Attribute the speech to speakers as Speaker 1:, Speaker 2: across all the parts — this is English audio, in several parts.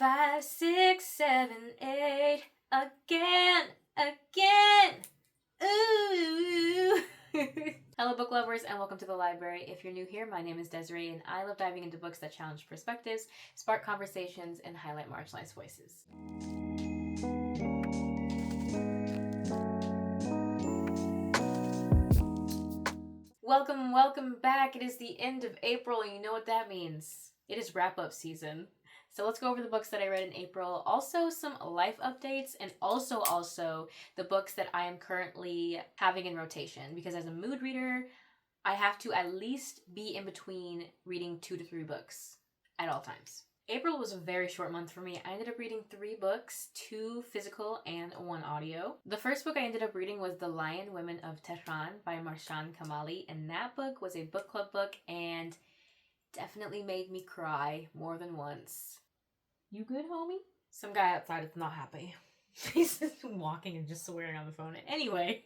Speaker 1: 5, 6, 7, 8. Again. Ooh. Hello, book lovers, and welcome to the library. If you're new here, my name is Desiree, and I love diving into books that challenge perspectives, spark conversations, and highlight marginalized voices. Welcome back. It is the end of April, and you know what that means. It is wrap-up season. So let's go over the books that I read in April, also some life updates, and also the books that I am currently having in rotation. Because as a mood reader, I have to at least be in between reading 2 to 3 books at all times. April was a very short month for me. I ended up reading 3 books, 2 physical and 1 audio. The first book I ended up reading was The Lion Women of Tehran by Marshan Kamali, and that book was a book club book and definitely made me cry more than once. You good, homie? Some guy outside is not happy. He's just walking and just swearing on the phone. Anyway,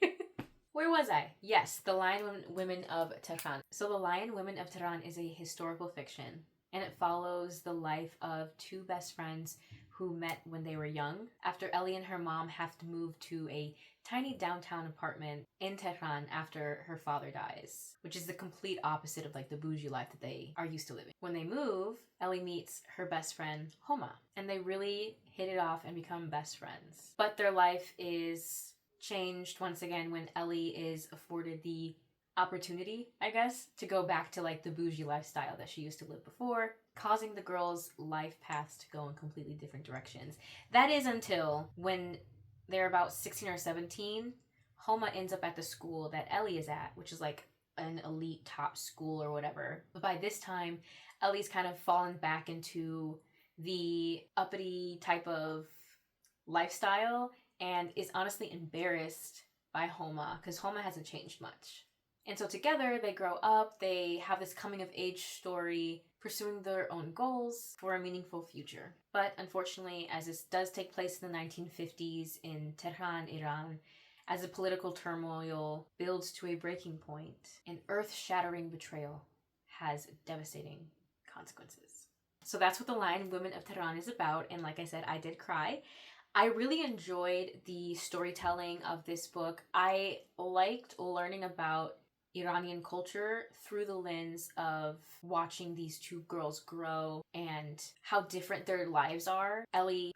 Speaker 1: where was I? Yes, The Lion Women of Tehran. So The Lion Women of Tehran is a historical fiction, and it follows the life of 2 best friends who met when they were young. After Ellie and her mom have to move to a tiny downtown apartment in Tehran after her father dies, which is the complete opposite of like the bougie life that they are used to living. When they move, Ellie meets her best friend Homa, and they really hit it off and become best friends. But their life is changed once again when Ellie is afforded the opportunity, I guess, to go back to like the bougie lifestyle that she used to live before, causing the girls' life paths to go in completely different directions. That is until when they're about 16 or 17, Homa ends up at the school that Ellie is at, which is like an elite top school or whatever. But by this time, Ellie's kind of fallen back into the uppity type of lifestyle and is honestly embarrassed by Homa because Homa hasn't changed much. And so together they grow up, they have this coming of age story, pursuing their own goals for a meaningful future. But unfortunately, as this does take place in the 1950s in Tehran, Iran, as the political turmoil builds to a breaking point, an earth-shattering betrayal has devastating consequences. So that's what The Lion Women of Tehran is about, and like I said, I did cry. I really enjoyed the storytelling of this book. I liked learning about Iranian culture through the lens of watching these 2 girls grow and how different their lives are. Ellie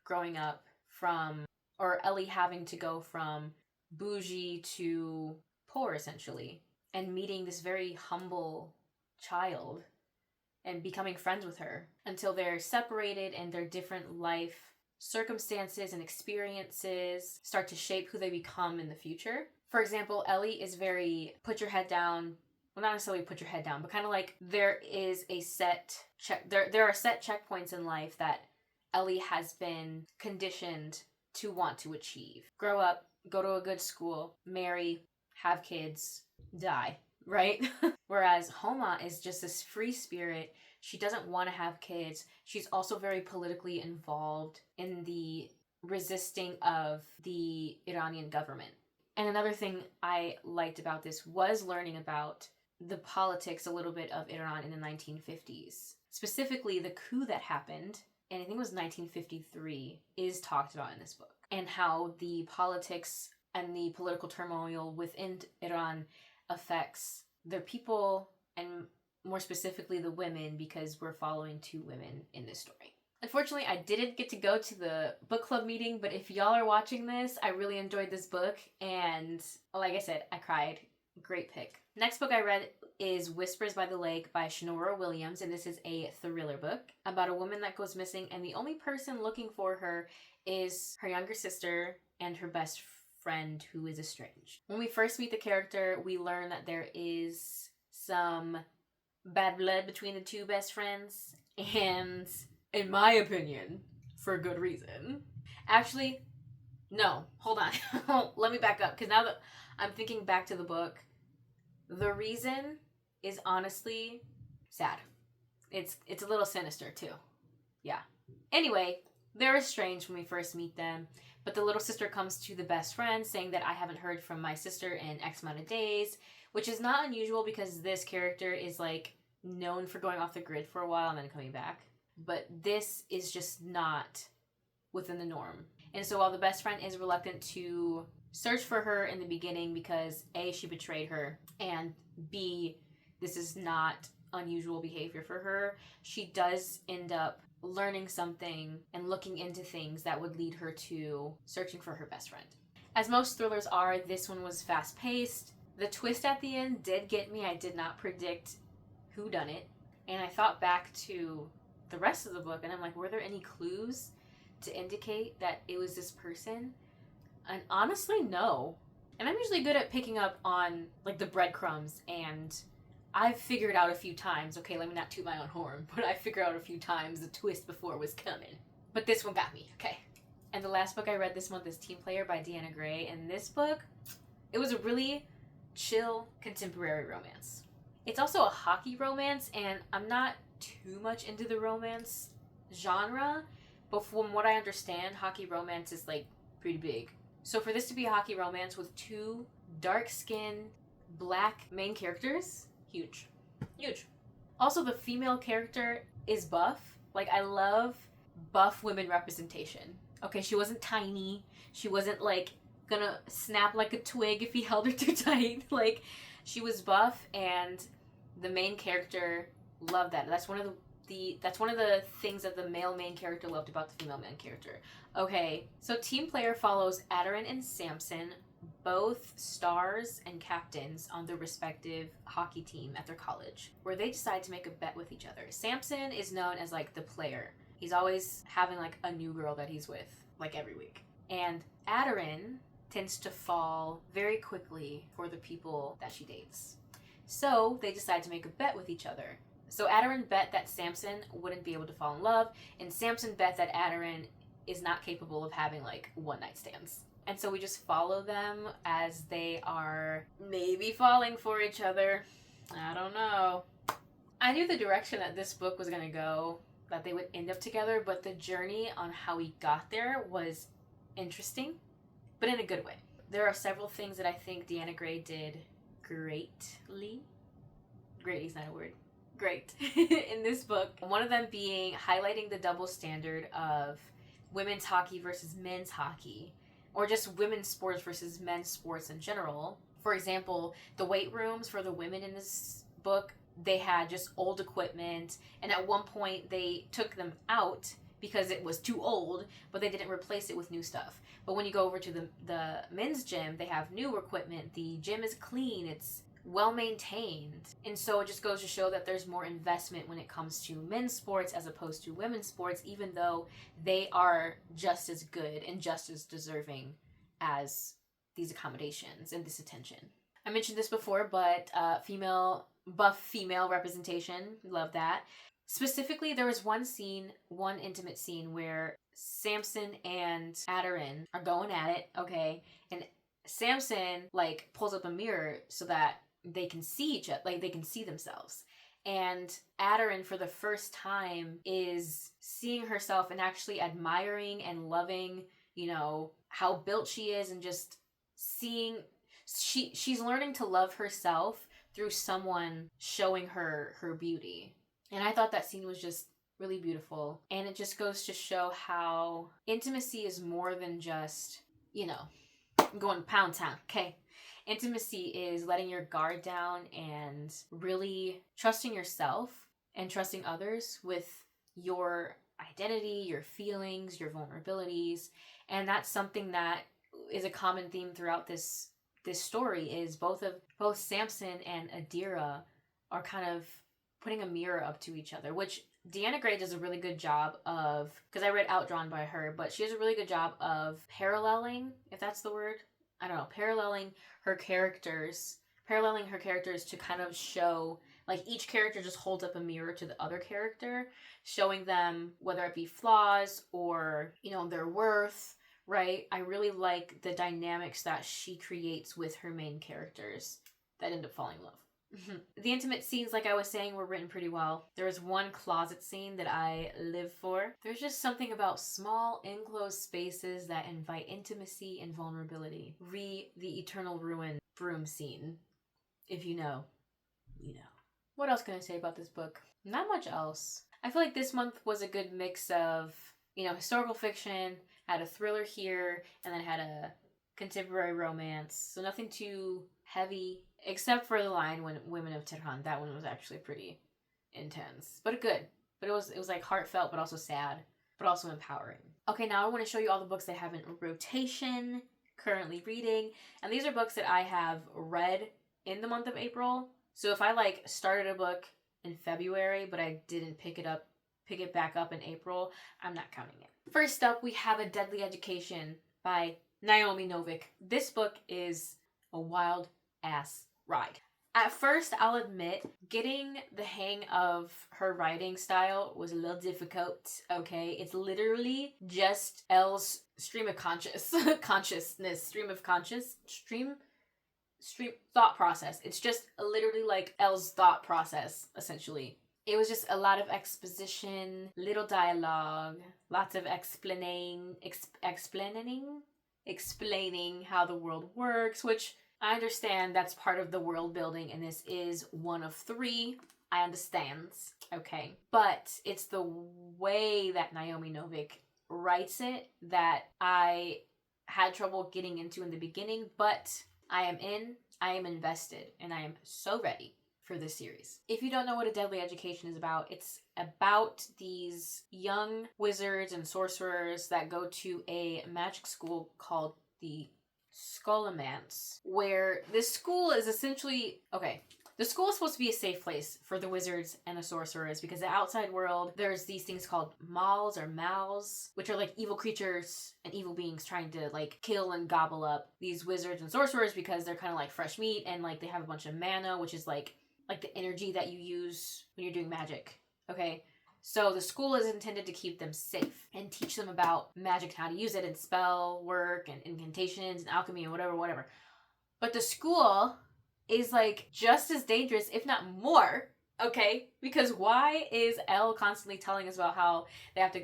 Speaker 1: having to go from bougie to poor, essentially, and meeting this very humble child and becoming friends with her until they're separated and their different life circumstances and experiences start to shape who they become in the future. For example, Ellie is very put your head down. Well, not necessarily put your head down, but kind of like there is a set there are set checkpoints in life that Ellie has been conditioned to want to achieve. Grow up, go to a good school, marry, have kids, die, right? Whereas Homa is just this free spirit. She doesn't want to have kids. She's also very politically involved in the resisting of the Iranian government. And another thing I liked about this was learning about the politics a little bit of Iran in the 1950s. Specifically, the coup that happened, and I think it was 1953, is talked about in this book. And how the politics and the political turmoil within Iran affects the people, and more specifically the women, because we're following 2 women in this story. Unfortunately, I didn't get to go to the book club meeting, but if y'all are watching this, I really enjoyed this book, and like I said, I cried. Great pick. Next book I read is Whispers by the Lake by Shanora Williams, and this is a thriller book about a woman that goes missing, and the only person looking for her is her younger sister and her best friend who is estranged. When we first meet the character, we learn that there is some bad blood between the 2 best friends, and in my opinion, for good reason. Actually, no, hold on. Let me back up, because now that I'm thinking back to the book, the reason is honestly sad. It's a little sinister too. Yeah. Anyway, they're estranged when we first meet them, but the little sister comes to the best friend saying that I haven't heard from my sister in X amount of days, which is not unusual because this character is like known for going off the grid for a while and then coming back. but this is just not within the norm. And so while the best friend is reluctant to search for her in the beginning because A, she betrayed her, and B, this is not unusual behavior for her, she does end up learning something and looking into things that would lead her to searching for her best friend. As most thrillers are, this one was fast paced. The twist at the end did get me. I did not predict who done it. And I thought back to the rest of the book and I'm like, were there any clues to indicate that it was this person? And honestly, no. And I'm usually good at picking up on like the breadcrumbs, and I've figured out a few times, okay, let me not toot my own horn, but I figured out a few times the twist before it was coming. But this one got me, okay. And the last book I read this month is Team Player by Deanna Gray. And this book, it was a really chill contemporary romance. It's also a hockey romance, and I'm not too much into the romance genre, but from what I understand, hockey romance is like pretty big. So for this to be a hockey romance with two dark-skinned black main characters, huge. Huge. Also, the female character is buff. Like, I love buff women representation. Okay, she wasn't tiny. She wasn't like gonna snap like a twig if he held her too tight. Like, she was buff, and the main character loved that. That's one of the things that the male main character loved about the female main character. Okay, so Team Player follows Aderin and Samson, both stars and captains on their respective hockey team at their college, where they decide to make a bet with each other. Samson is known as like the player. He's always having like a new girl that he's with, like every week. And Aderin tends to fall very quickly for the people that she dates. So they decide to make a bet with each other. So Aderin bet that Samson wouldn't be able to fall in love, and Samson bet that Aderin is not capable of having like one-night stands. And so we just follow them as they are maybe falling for each other. I don't know. I knew the direction that this book was going to go, that they would end up together, but the journey on how we got there was interesting, but in a good way. There are several things that I think Deanna Gray did greatly. Greatly is not a word. Great. In this book. One of them being highlighting the double standard of women's hockey versus men's hockey, or just women's sports versus men's sports in general. For example, the weight rooms for the women in this book, they had just old equipment, and at one point they took them out because it was too old, but they didn't replace it with new stuff. But when you go over to the men's gym, they have new equipment. The gym is clean. It's well maintained. And so it just goes to show that there's more investment when it comes to men's sports as opposed to women's sports, even though they are just as good and just as deserving as these accommodations and this attention. I mentioned this before, but buff female representation, love that. Specifically, there was one intimate scene where Samson and Aderin are going at it, okay, and Samson like pulls up a mirror so that they can see each other, like they can see themselves. And Aderin, for the first time, is seeing herself and actually admiring and loving, you know, how built she is, and just seeing she's learning to love herself through someone showing her beauty. And I thought that scene was just really beautiful. And it just goes to show how intimacy is more than just, you know, going to pound town, okay? Intimacy is letting your guard down and really trusting yourself and trusting others with your identity, your feelings, your vulnerabilities. And that's something that is a common theme throughout this story, is both Samson and Adira are kind of putting a mirror up to each other, which Deanna Gray does a really good job of, because I read Outdrawn by her, but she does a really good job of paralleling, if that's the word. I don't know, paralleling her characters to kind of show, like, each character just holds up a mirror to the other character, showing them whether it be flaws or, you know, their worth, right? I really like the dynamics that she creates with her main characters that end up falling in love. The intimate scenes, like I was saying, were written pretty well. There was one closet scene that I live for. There's just something about small, enclosed spaces that invite intimacy and vulnerability. The Eternal Ruin broom scene. If you know, you know. What else can I say about this book? Not much else. I feel like this month was a good mix of, historical fiction, had a thriller here, and then had a contemporary romance. So nothing too heavy, except for The Lion Women of Tehran. That one was actually pretty intense, but good. But it was like heartfelt, but also sad, but also empowering. Okay, now I want to show you all the books I have in rotation, currently reading, and these are books that I have read in the month of April. So if I like started a book in February, but I didn't pick it back up in April, I'm not counting it. First up, we have A Deadly Education by Naomi Novik. This book is a wild ass ride. At first, I'll admit, getting the hang of her writing style was a little difficult, okay? It's literally just Elle's stream of thought process. It's just literally like Elle's thought process, essentially. It was just a lot of exposition, little dialogue, lots of explaining how the world works, which I understand that's part of the world building, and this is one of 3. I understand, okay? But it's the way that Naomi Novik writes it that I had trouble getting into in the beginning, but I am invested, and I am so ready for this series. If you don't know what A Deadly Education is about, it's about these young wizards and sorcerers that go to a magic school called the Scholomance, where this school is essentially, okay, the school is supposed to be a safe place for the wizards and the sorcerers, because the outside world, there's these things called mals, which are like evil creatures and evil beings trying to like kill and gobble up these wizards and sorcerers, because they're kind of like fresh meat, and like they have a bunch of mana, which is like the energy that you use when you're doing magic, okay? So the school is intended to keep them safe and teach them about magic, how to use it, and spell work and incantations and alchemy and whatever. But the school is like just as dangerous, if not more, okay? Because why is Elle constantly telling us about how that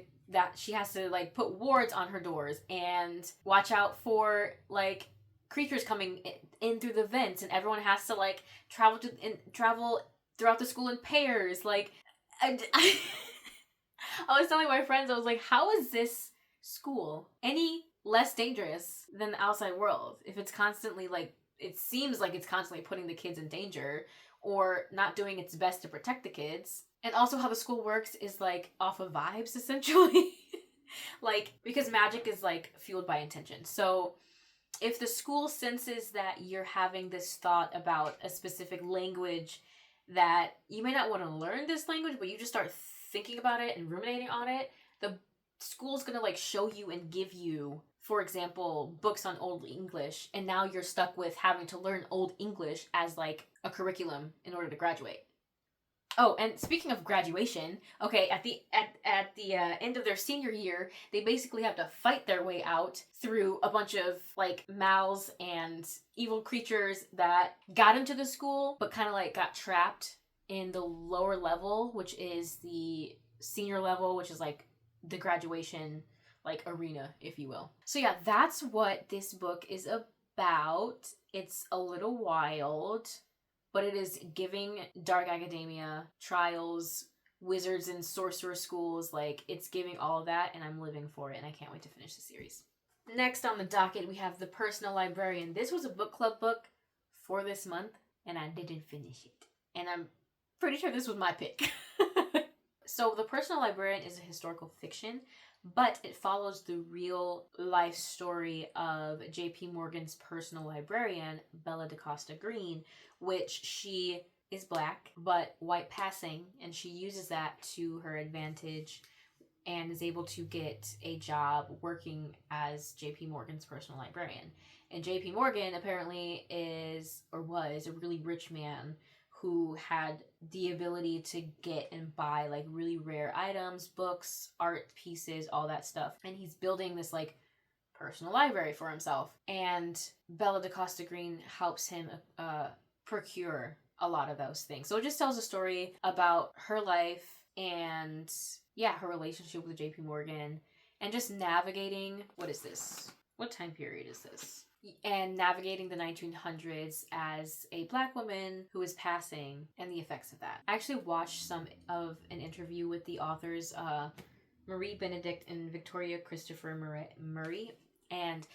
Speaker 1: she has to like put wards on her doors and watch out for like creatures coming in through the vents, and everyone has to like travel throughout the school in pairs, like I was telling my friends, I was like, how is this school any less dangerous than the outside world if it's constantly like, it seems like it's constantly putting the kids in danger or not doing its best to protect the kids? And also how the school works is like off of vibes, essentially. Like, because magic is like fueled by intention. So if the school senses that you're having this thought about a specific language, that you may not want to learn this language, but you just start thinking about it and ruminating on it, the school's gonna like show you and give you, for example, books on Old English, and now you're stuck with having to learn Old English as like a curriculum in order to graduate. Oh, and speaking of graduation, okay, at the end of their senior year, they basically have to fight their way out through a bunch of like mals and evil creatures that got into the school, but kind of like got trapped in the lower level, which is the senior level, which is like the graduation like arena, if you will. So yeah, that's what this book is about. It's a little wild, but it is giving dark academia, trials, wizards and sorcerer schools, like it's giving all of that, and I'm living for it, and I can't wait to finish the series. Next on the docket, we have The Personal Librarian. This was a book club book for this month, and I didn't finish it. And I'm pretty sure this was my pick. So The Personal Librarian is a historical fiction, but it follows the real life story of J.P. Morgan's personal librarian, Bella DaCosta Green, which she is black, but white passing, and she uses that to her advantage and is able to get a job working as J.P. Morgan's personal librarian. And J.P. Morgan apparently is, or was, a really rich man who had the ability to get and buy like really rare items, books, art pieces, all that stuff. And he's building this like personal library for himself. And Bella DaCosta Green helps him procure a lot of those things. So it just tells a story about her life and her relationship with JP Morgan and just navigating, what is this? What time period is this? and navigating the 1900s as a Black woman who is passing and the effects of that. I actually watched some of an interview with the authors, Marie Benedict and Victoria Christopher Murray, and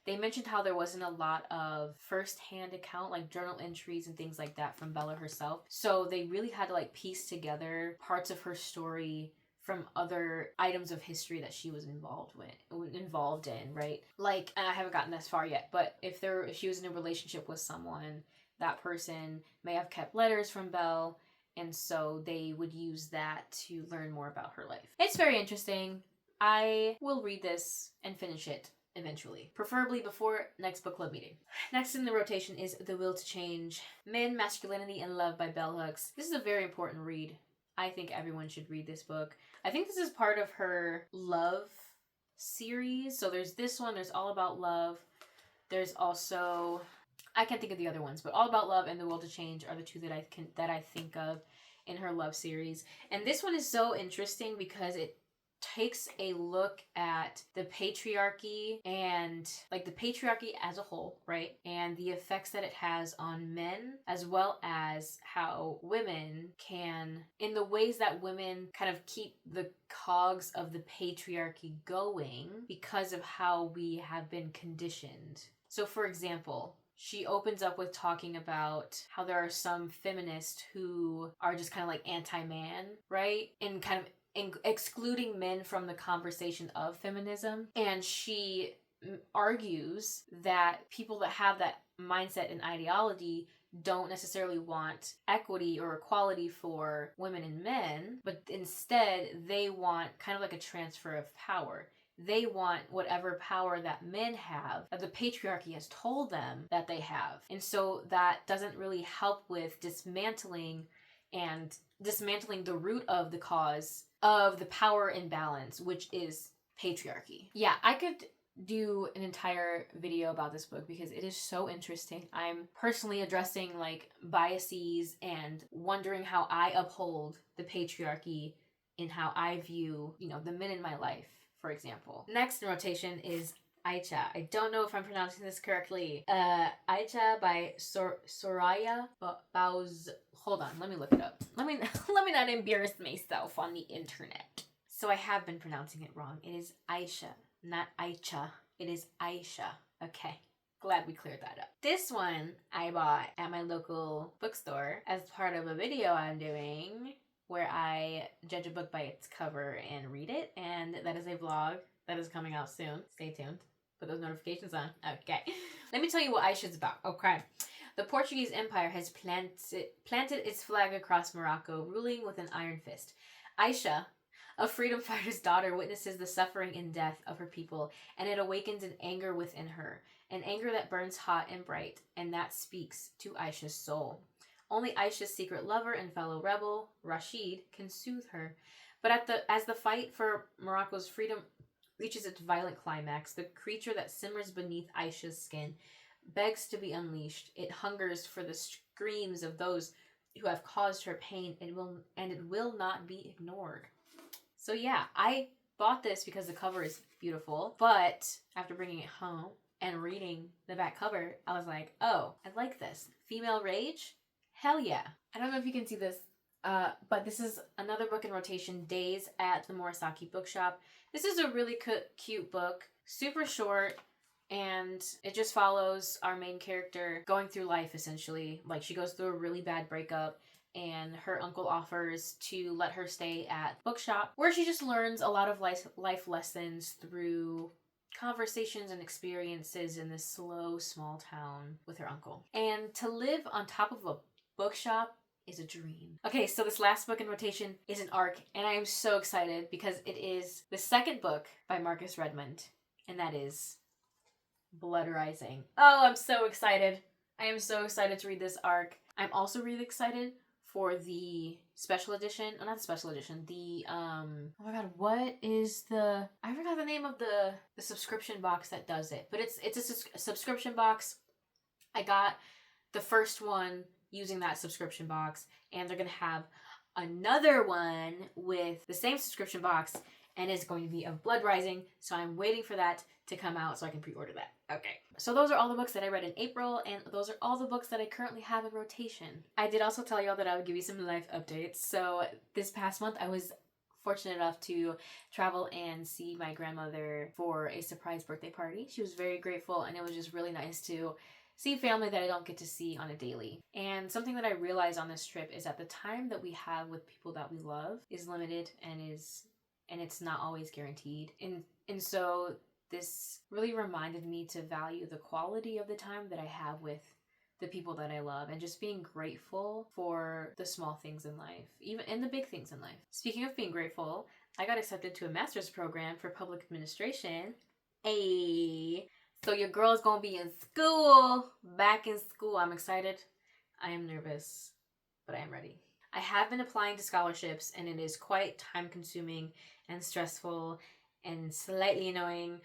Speaker 1: they mentioned how there wasn't a lot of first-hand account, like journal entries and things like that from Bella herself. So they really had to like piece together parts of her story from other items of history that she was involved in, right? Like, and I haven't gotten this far yet, but if she was in a relationship with someone, that person may have kept letters from Belle, and so they would use that to learn more about her life. It's very interesting. I will read this and finish it eventually, preferably before next book club meeting. Next in the rotation is The Will to Change: Men, Masculinity, and Love by Bell Hooks. This is a very important read. I think everyone should read this book. I think this is part of her love series. So there's this one, there's All About Love. There's also, I can't think of the other ones, but All About Love and The Will to Change are the two that I think of in her love series. And this one is so interesting because it takes a look at the patriarchy and like the patriarchy as a whole, right? And the effects that it has on men, as well as how women can, in the ways that women kind of keep the cogs of the patriarchy going because of how we have been conditioned. So for example, she opens up with talking about how there are some feminists who are just kind of like anti-man, right? And kind of excluding men from the conversation of feminism. And she argues that people that have that mindset and ideology don't necessarily want equity or equality for women and men, but instead they want kind of like a transfer of power. They want whatever power that men have, that the patriarchy has told them that they have. And so that doesn't really help with dismantling the root of the cause of the power imbalance, which is patriarchy. Yeah, I could do an entire video about this book because it is so interesting. I'm personally addressing like biases and wondering how I uphold the patriarchy in how I view, the men in my life, for example. Next in rotation is Aicha. I don't know if I'm pronouncing this correctly. Aicha by Soraya Bauz. Hold on, let me look it up. Let me not embarrass myself on the internet. So I have been pronouncing it wrong. It is Aisha, not Aicha. It is Aisha. Okay. Glad we cleared that up. This one I bought at my local bookstore as part of a video I'm doing where I judge a book by its cover and read it. And that is a vlog that is coming out soon. Stay tuned. Put those notifications on. Okay. Let me tell you what Aisha's about. Okay. The Portuguese Empire has planted its flag across Morocco, ruling with an iron fist. Aisha, a freedom fighter's daughter, witnesses the suffering and death of her people, and it awakens an anger within her, an anger that burns hot and bright, and that speaks to Aisha's soul. Only Aisha's secret lover and fellow rebel, Rashid, can soothe her. But as the fight for Morocco's freedom reaches its violent climax, the creature that simmers beneath Aisha's skin begs to be unleashed. It hungers for the screams of those who have caused her pain, and it will not be ignored. So yeah, I bought this because the cover is beautiful, but after bringing it home and reading the back cover, I was like, oh, I like this. Female rage? Hell yeah. I don't know if you can see this, but this is another book in rotation, Days at the Murasaki Bookshop. This is a really cute book, super short, and it just follows our main character going through life, essentially. Like, she goes through a really bad breakup, and her uncle offers to let her stay at bookshop, where she just learns a lot of life lessons through conversations and experiences in this slow, small town with her uncle. And to live on top of a bookshop is a dream. Okay, so this last book in rotation is an ARC, and I am so excited because it is the second book by Marcus Redmond, and that is Blood Rising. Oh, I'm so excited. I am so excited to read this ARC. I'm also really excited for the special edition. Oh, not the special edition. The, oh my god, what is the... I forgot the name of the subscription box that does it. But it's a subscription box. I got the first one using that subscription box. And they're going to have another one with the same subscription box and it's going to be of Blood Rising, so I'm waiting for that to come out so I can pre-order that. Okay, so those are all the books that I read in April, and those are all the books that I currently have in rotation. I did also tell y'all that I would give you some life updates. So this past month I was fortunate enough to travel and see my grandmother for a surprise birthday party. She was very grateful, and it was just really nice to see family that I don't get to see on a daily. And something that I realized on this trip is that the time that we have with people that we love is limited and it's not always guaranteed. And so this really reminded me to value the quality of the time that I have with the people that I love, and just being grateful for the small things in life, even in the big things in life. Speaking of being grateful, I got accepted to a master's program for public administration. Ayy. So your girl's gonna be in school, back in school. I'm excited. I am nervous, but I am ready. I have been applying to scholarships, and it is quite time consuming and stressful and slightly annoying,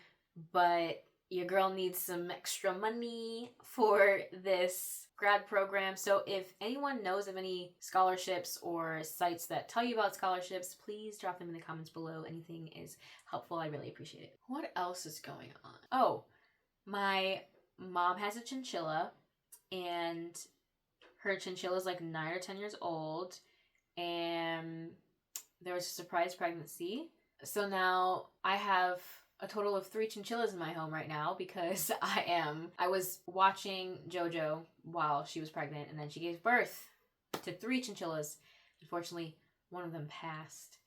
Speaker 1: but your girl needs some extra money for this grad program. So if anyone knows of any scholarships or sites that tell you about scholarships, please drop them in the comments below. Anything is helpful. I really appreciate it. What else is going on? Oh, my mom has a chinchilla, and her chinchilla is like 9 or 10 years old, and there was a surprise pregnancy. So now I have a total of 3 chinchillas in my home right now because I was watching JoJo while she was pregnant, and then she gave birth to 3 chinchillas. Unfortunately, one of them passed.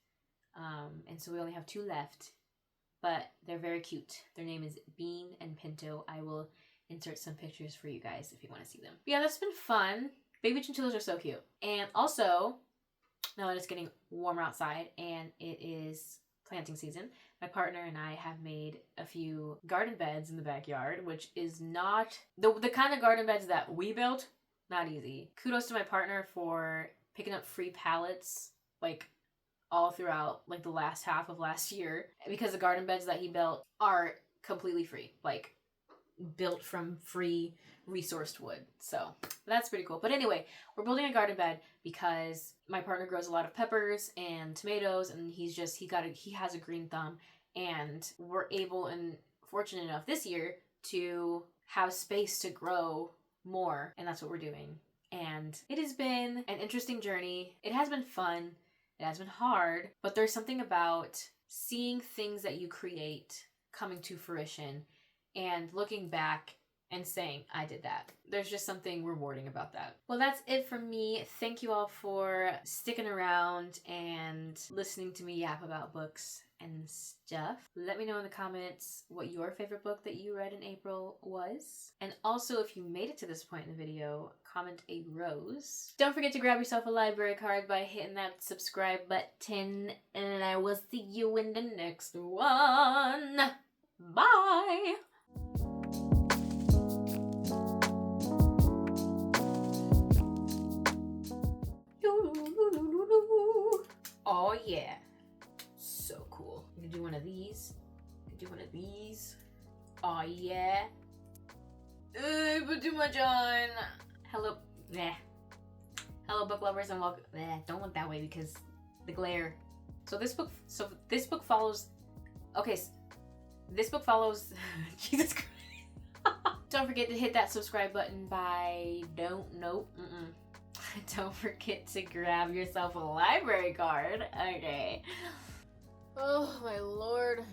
Speaker 1: And so we only have 2 left, but they're very cute. Their name is Bean and Pinto. I will insert some pictures for you guys if you want to see them. But yeah, that's been fun. Baby chinchillas are so cute. And also, now that it's getting warmer outside and it is planting season, my partner and I have made a few garden beds in the backyard, which is not the kind of garden beds that we built. Not easy. Kudos to my partner for picking up free pallets like all throughout like the last half of last year, because the garden beds that he built are completely free, like built from free resourced wood. So that's pretty cool. But anyway, we're building a garden bed because my partner grows a lot of peppers and tomatoes, and he has a green thumb, and we're able and fortunate enough this year to have space to grow more, and that's what we're doing. And it has been an interesting journey. It has been fun. It has been hard, but there's something about seeing things that you create coming to fruition and looking back and saying, I did that. There's just something rewarding about that. Well, that's it from me. Thank you all for sticking around and listening to me yap about books and stuff. Let me know in the comments what your favorite book that you read in April was. And also, if you made it to this point in the video, comment a rose. Don't forget to grab yourself a library card by hitting that subscribe button, and I will see you in the next one. Bye! Oh yeah, so cool. You can do one of these. You can do one of these. Oh yeah. Put too much on. Hello, hello book lovers, and welcome. Don't look that way because the glare. So this book follows. Okay, this book follows. Jesus Christ. Don't forget to hit that subscribe button Don't forget to grab yourself a library card. Okay. Oh my lord.